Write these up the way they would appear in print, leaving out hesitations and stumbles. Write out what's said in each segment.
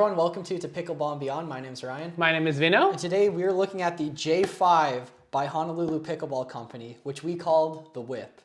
everyone, welcome to Pickleball and Beyond. My name's Ryan. My name is Vino. And today we're looking at the J5 by Honolulu Pickleball Company, which we called the Whip.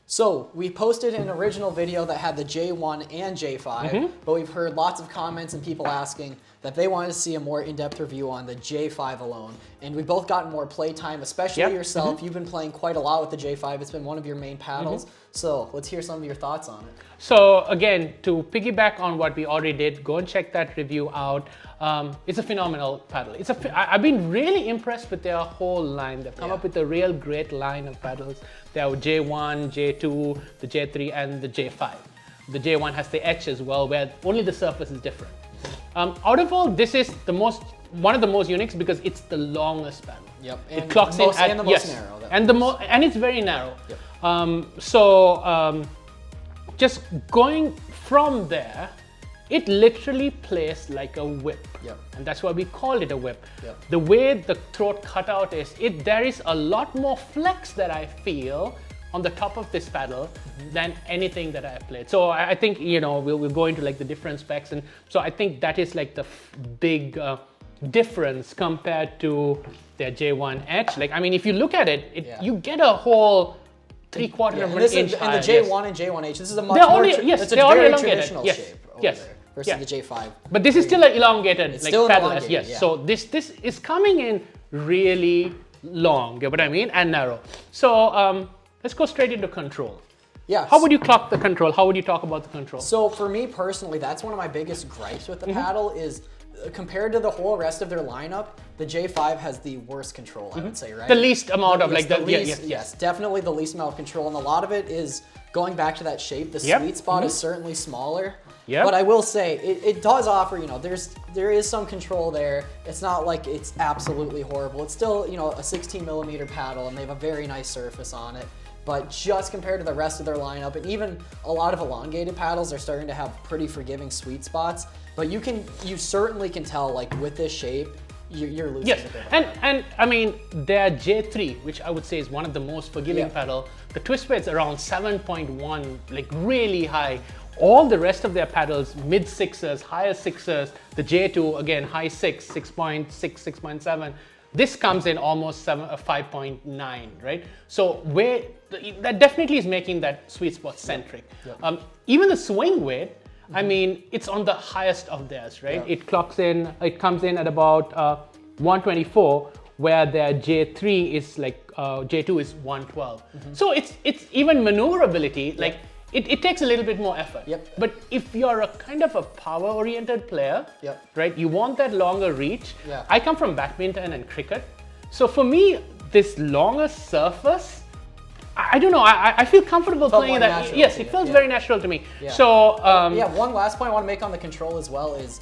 So we posted an original video that had the J1 and J5, but we've heard lots of comments and people asking that they wanted to see a more in-depth review on the J5 alone. And we've both gotten more play time, especially yourself. You've been playing quite a lot with the J5. It's been one of your main paddles. So let's hear some of your thoughts on it. So again, to piggyback on what we already did, go and check that review out. It's a phenomenal paddle. I've been really impressed with their whole line. They've come up with a real great line of paddles. They have J1, J2, the J3, and the J5. The J1 has the H as well, where only the surface is different. Out of all, this is one of the most unique because it's the longest paddle. Yep. It clocks in at the most narrow. And it's very narrow. Yep. Just going from there, it literally plays like a whip. Yep. And that's why we called it a whip. Yep. The way the throat cutout is, there is a lot more flex that I feel on the top of this paddle than anything that I've played. So I think, we'll go into like the different specs. And so I think that is like the big difference compared to their J1H. Like, I mean, if you look at it, you get a whole 3/4 of an inch higher. And the J1 and J1H, this is a much more, it's a very traditional shape over there versus the J5. But this is still an elongated paddle. Elongated, So this is coming in really long, you get what I mean, and narrow. So let's go straight into control. Yeah. How would you clock the control? How would you talk about the control? So for me personally, that's one of my biggest gripes with the paddle is compared to the whole rest of their lineup, the J5 has the worst control, I would say, right? The least amount of yes, definitely the least amount of control, and a lot of it is going back to that shape. The sweet spot is certainly smaller. But I will say it does offer, there is some control there. It's not like it's absolutely horrible. It's still, a 16mm paddle, and they have a very nice surface on it. But just compared to the rest of their lineup, and even a lot of elongated paddles are starting to have pretty forgiving sweet spots. But you certainly can tell, like with this shape, you're losing. Yes, and I mean their J3, which I would say is one of the most forgiving paddle. The twist weight's around 7.1, like really high. All the rest of their paddles, mid sixes, higher sixes. The J2 again, high 6, 6.6, 6.7. This comes in almost 5.9, right? So that definitely is making that sweet spot centric. Even the swing weight, I mean, it's on the highest of theirs, right? It comes in at about 124, where their J3 is like, J2 is 112. So it's even maneuverability, like it takes a little bit more effort. But if you're a kind of a power-oriented player, right, you want that longer reach. I come from badminton and cricket. So for me, this longer surface, I don't know, I feel comfortable playing that. Yes, it feels very natural to me. So one last point I want to make on the control as well is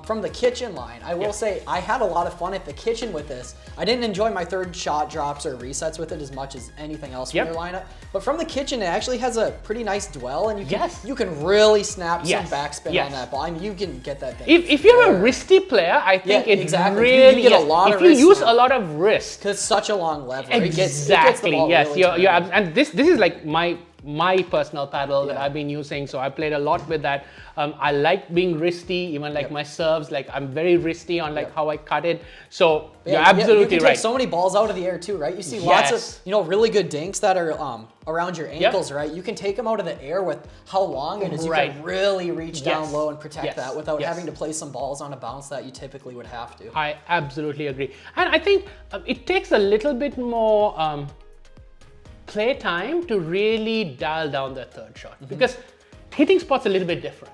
from the kitchen line. I will say I had a lot of fun at the kitchen with this. I didn't enjoy my third shot drops or resets with it as much as anything else from their lineup. But from the kitchen, it actually has a pretty nice dwell, and you can really snap some backspin on that ball. I mean, you can get that thing. If you're a wristy player, I think it really you get a lot of if you use a lot of wrist, because it's such a long lever. Exactly. Really and this is like my personal paddle that I've been using, so I played a lot with that. I like being wristy, even like my serves, like I'm very wristy on like how I cut it. So you're absolutely you can right. Take so many balls out of the air too, right? You see lots of really good dinks that are around your ankles, right? You can take them out of the air with how long it is. You can really reach down low and protect that without having to play some balls on a bounce that you typically would have to. I absolutely agree, and I think it takes a little bit more play time to really dial down that third shot, because hitting spot's a little bit different,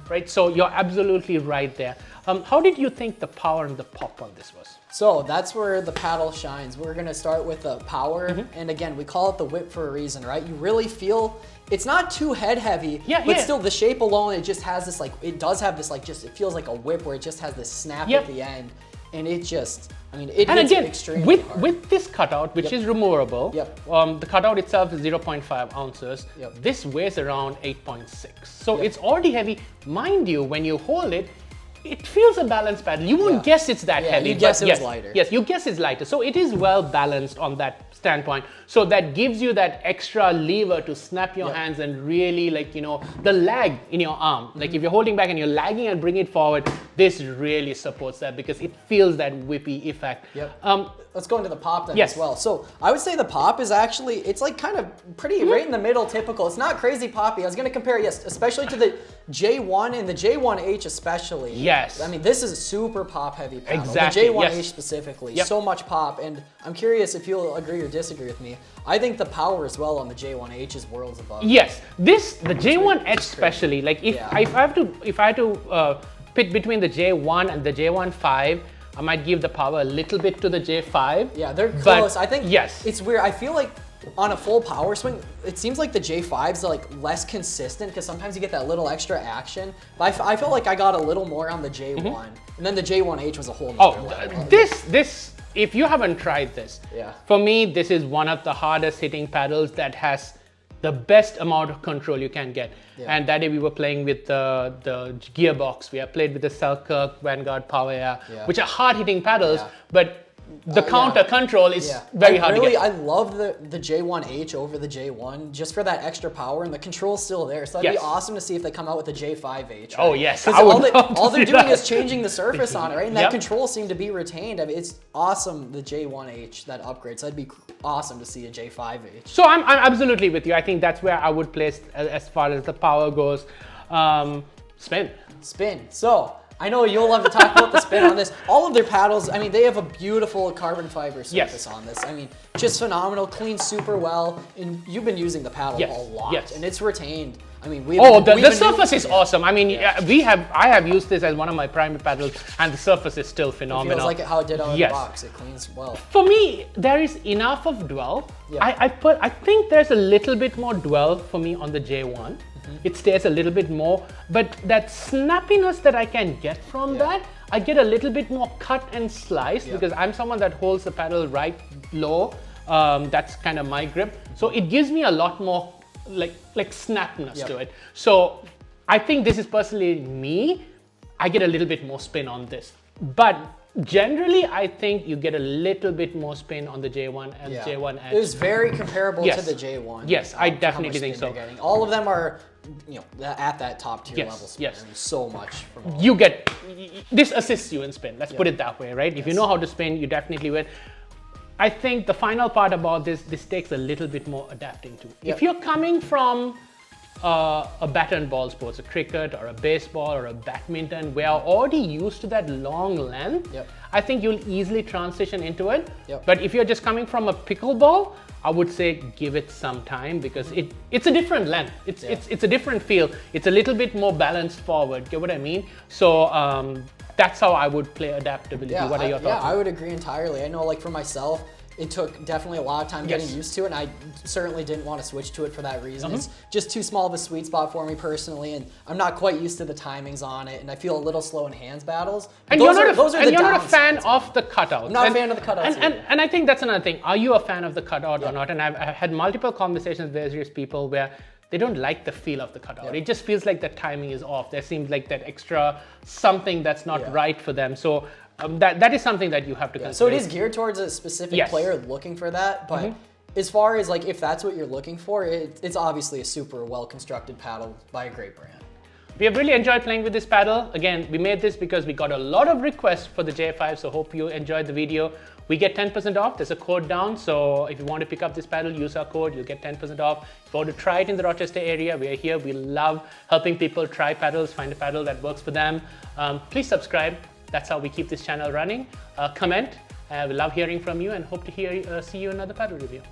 right? So you're absolutely right there. How did you think the power and the pop on this was? So that's where the paddle shines. We're gonna start with the power, and again, we call it the whip for a reason, right? You really feel it's not too head heavy, but still the shape alone, it just has this like, it does have this like, just, it feels like a whip where it just has this snap at the end. and it just, I mean, it and hits again, extremely hard. with this cutout, which is removable, the cutout itself is 0.5 ounces. This weighs around 8.6. So it's already heavy. Mind you, when you hold it, it feels a balanced paddle. You won't guess it's that heavy. You guess it's lighter. Yes, you guess it's lighter. So it is well balanced on that standpoint. So that gives you that extra lever to snap your hands and really, like, you know, the lag in your arm. Like if you're holding back and you're lagging and bring it forward, this really supports that because it feels that whippy effect. Let's go into the pop then as well. So I would say the pop is actually, it's like kind of pretty right in the middle, typical. It's not crazy poppy. I was going to compare, especially to the J1 and the J1H especially. Yes. I mean, this is a super pop heavy paddle. Exactly. The J1H specifically, so much pop. And I'm curious if you'll agree or disagree with me. I think the power as well on the J1H is worlds above. Yes, the J1H especially, like if I have to pit between the J1 and the J1.5, I might give the power a little bit to the J5. Yeah, they're close. I think yes, it's weird. I feel like on a full power swing, it seems like the J5's are like less consistent because sometimes you get that little extra action. But I felt like I got a little more on the J1, and then the J1H was a whole nother level. This if you haven't tried this, yeah, for me this is one of the hardest hitting paddles that has the best amount of control you can get. Yeah. And that day we were playing with the gearbox. We have played with the Selkirk, Vanguard, Power Air, which are hard hitting paddles, but the counter control is very hard to get. I love the J1H over the J1 just for that extra power, and the control's still there. So that'd be awesome to see if they come out with the J5H. Right? Oh yes, all they're doing is changing the surface on it, right? And that control seemed to be retained. I mean, it's awesome, the J1H, that upgrade. So that'd be awesome to see a J5H. So I'm absolutely with you. I think that's where I would place as far as the power goes. Spin. So I know you'll love to talk about the spin on this. All of their paddles, I mean, they have a beautiful carbon fiber surface on this. I mean, just phenomenal, cleans super well, and you've been using the paddle a lot, and it's retained. I mean, the surface is awesome. I mean, I have used this as one of my primary paddles, and the surface is still phenomenal. It feels like how it did out of the box. It cleans well. For me, there is enough of dwell. I think there's a little bit more dwell for me on the J1. It stays a little bit more, but that snappiness that I can get from that, I get a little bit more cut and slice because I'm someone that holds the paddle right low. That's kind of my grip. So it gives me a lot more like snapness to it. So I think this is personally me. I get a little bit more spin on this, but generally, I think you get a little bit more spin on the J1 and J1H. It was very comparable to the J1. Yes, I definitely think so. All of them are, at that top tier level spin. I mean, so much from all you get. This assists you in spin. Let's put it that way, right? If you know how to spin, you definitely win. I think the final part about this takes a little bit more adapting to. If you're coming from a bat and ball sports, a cricket or a baseball or a badminton, we are already used to that long length. I think you'll easily transition into it. But if you're just coming from a pickleball, I would say give it some time because it's a different length. It's a different feel. It's a little bit more balanced forward. Get what I mean? So that's how I would play adaptability. What are your thoughts? Yeah, I would agree entirely. I know, like for myself, it took definitely a lot of time getting used to it, and I certainly didn't want to switch to it for that reason. It's just too small of a sweet spot for me personally, and I'm not quite used to the timings on it, and I feel a little slow in hands battles. And you're not a fan of the cutout. I'm not a fan of the cutouts. And I think that's another thing. Are you a fan of the cutout or not? And I've had multiple conversations with various people where they don't like the feel of the cutout. It just feels like the timing is off. There seems like that extra something that's not right for them. So that is something that you have to consider. So it is geared towards a specific player looking for that, but as far as like if that's what you're looking for, it's obviously a super well-constructed paddle by a great brand. We have really enjoyed playing with this paddle. Again, we made this because we got a lot of requests for the J5, so hope you enjoyed the video. We get 10% off. There's a code down, so if you want to pick up this paddle, use our code, you'll get 10% off. If you want to try it in the Rochester area, we are here. We love helping people try paddles, find a paddle that works for them. Please subscribe. That's how we keep this channel running. Comment. We love hearing from you and hope to see you in another paddle review.